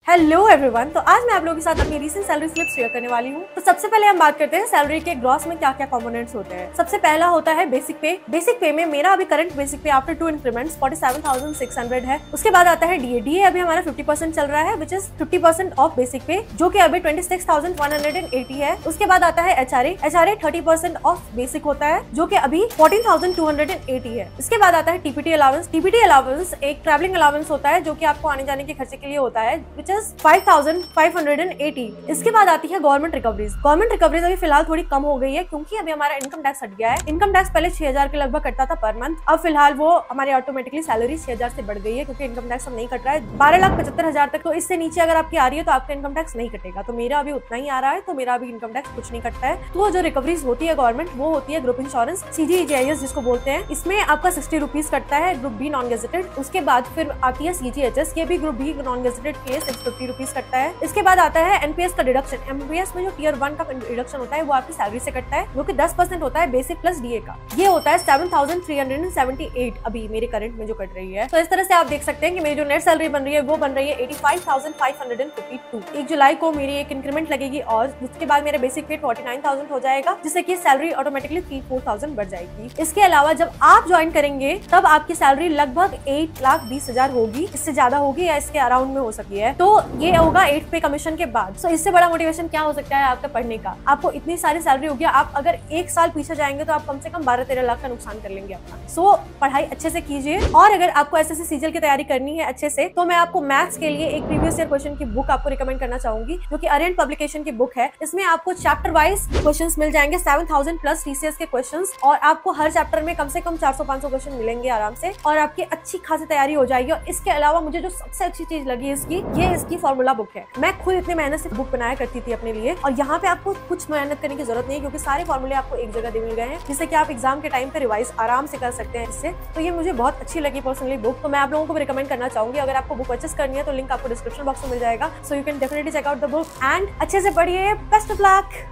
Hello everyone, तो आज मैं आप लोगों के साथ अपनी रीसेंट सैलरी स्लिप शेयर करने वाली हूँ। तो सबसे पहले हम बात करते हैं सैलरी के ग्रॉस में क्या क्या कंपोनेंट्स होते हैं। सबसे पहला होता है बेसिक पे। बेसिक पे में मेरा अभी करंट बेसिक पे आफ्टर 2 इंक्रीमेंट्स 47,600 है। उसके बाद आता है डीए। डीए अभी हमारा 50% चल रहा है, विच इज 50% ऑफ बेसिक पे, जो कि अभी 26,180 है। उसके बाद आता है एचआरए। एचआरए 30% ऑफ बेसिक होता है, जो कि अभी 14,280 है। इसके बाद आता है टीपीटी अलाउंस। टीपीटी अलाउंस एक ट्रैवलिंग अलाउंस होता है, जो कि आपको आने जाने के खर्चे के लिए होता है, विच 5,580। इसके बाद आती है गवर्नमेंट रिकवरीज। गवर्नमेंट रिकवरीज अभी फिलहाल थोड़ी कम हो गई है, क्योंकि अभी हमारा इनकम टैक्स हट गया है। इनकम टैक्स पहले 6,000 के लगभग कटता था पर मंथ, अब फिलहाल वो हमारे ऑटोमेटिकली सैलरी 6,000 से बढ़ गई है, क्योंकि इनकम टैक्स अब नहीं कट रहा है 12,75,000 तक। तो इससे नीचे अगर आपकी आ रही है तो आपका इनकम टैक्स नहीं कटेगा। तो मेरा अभी उतना ही आ रहा है, तो मेरा अभी इनकम टैक्स कुछ नहीं कटता है। तो जो रिकवरीज होती है गवर्नमेंट, वो होती है ग्रुप इंश्योरेंस, CGHS जिसको बोलते हैं। इसमें आपका 60 रुपीज कटता है, ग्रुप बी नॉन गेजेटेड। उसके बाद फिर आती है CGHS, ये भी ग्रुप बी नॉन गेजेटेड के लिए 650 रुपीज कटता है। इसके बाद आता है एनपीएस का डिडक्शन। एनपीएस में जो टियर 1 का डिडक्शन होता है, वो आपकी सैलरी से कटता है, जो कि 10% होता है बेसिक प्लस डीए का। ये होता है 7,378 अभी मेरे करंट में जो कट रही है। तो इस तरह से आप देख सकते हैं कि मेरी जो नेट सैलरी बन रही है, वो बन रही है 85,552। 1 जुलाई को मेरी एक इंक्रीमेंट लगेगी, और उसके बाद मेरा बेसिक पे 49,000 हो जाएगा, जिससे कि सैलरी ऑटोमेटिकली 3-4,000 बढ़ जाएगी। इसके अलावा जब आप ज्वाइन करेंगे, तब आपकी सैलरी लगभग 8,20,000 होगी। इससे ज्यादा होगी या इसके अराउंड में हो सकती है। तो ये होगा 8 पे कमीशन के बाद। सो इससे बड़ा मोटिवेशन क्या हो सकता है आपका पढ़ने का। आपको इतनी सारी सैलरी होगी, आप अगर 1 साल पीछे जाएंगे तो आप कम से कम 12-13 लाख का नुकसान कर लेंगे अपना। सो पढ़ाई अच्छे से कीजिए। और अगर आपको एसएससी सीजीएल की तैयारी करनी है अच्छे से, तो मैं आपको मैथ्स के लिए एक प्रीवियस ईयर क्वेश्चन की बुक आपको रिकमेंड करना चाहूंगी, जो कि अरेंट पब्लिकेशन की बुक है। इसमें आपको चैप्टर वाइज क्वेश्चंस मिल जाएंगे, 7,000 प्लस टीसीएस के क्वेश्चंस, और आपको हर चैप्टर में कम से कम 400-500 क्वेश्चन मिलेंगे आराम से, और आपकी अच्छी खासी तैयारी हो जाएगी। और इसके अलावा मुझे जो सबसे अच्छी चीज लगी इसकी फॉर्मूला बुक है। मैं खुद इतनी मेहनत से बुक बनाया करती थी अपने लिए, और यहाँ पे आपको कुछ मेहनत करने की जरूरत नहीं है, क्योंकि सारे फॉर्मूले आपको एक जगह दे मिल गए हैं, जिससे कि आप एग्जाम के टाइम पे रिवाइज आराम से कर सकते हैं इससे। तो ये मुझे बहुत अच्छी लगी पर्सनली बुक, तो मैं आप लोगों को भी रिकमेंड करना चाहूंगी। अगर आपको बुक परचेस करनी है तो लिंक आपको डिस्क्रिप्शन बॉक्स में मिल जाएगा, so you can definitely check out the book and अच्छे से पढ़िए। Best of luck.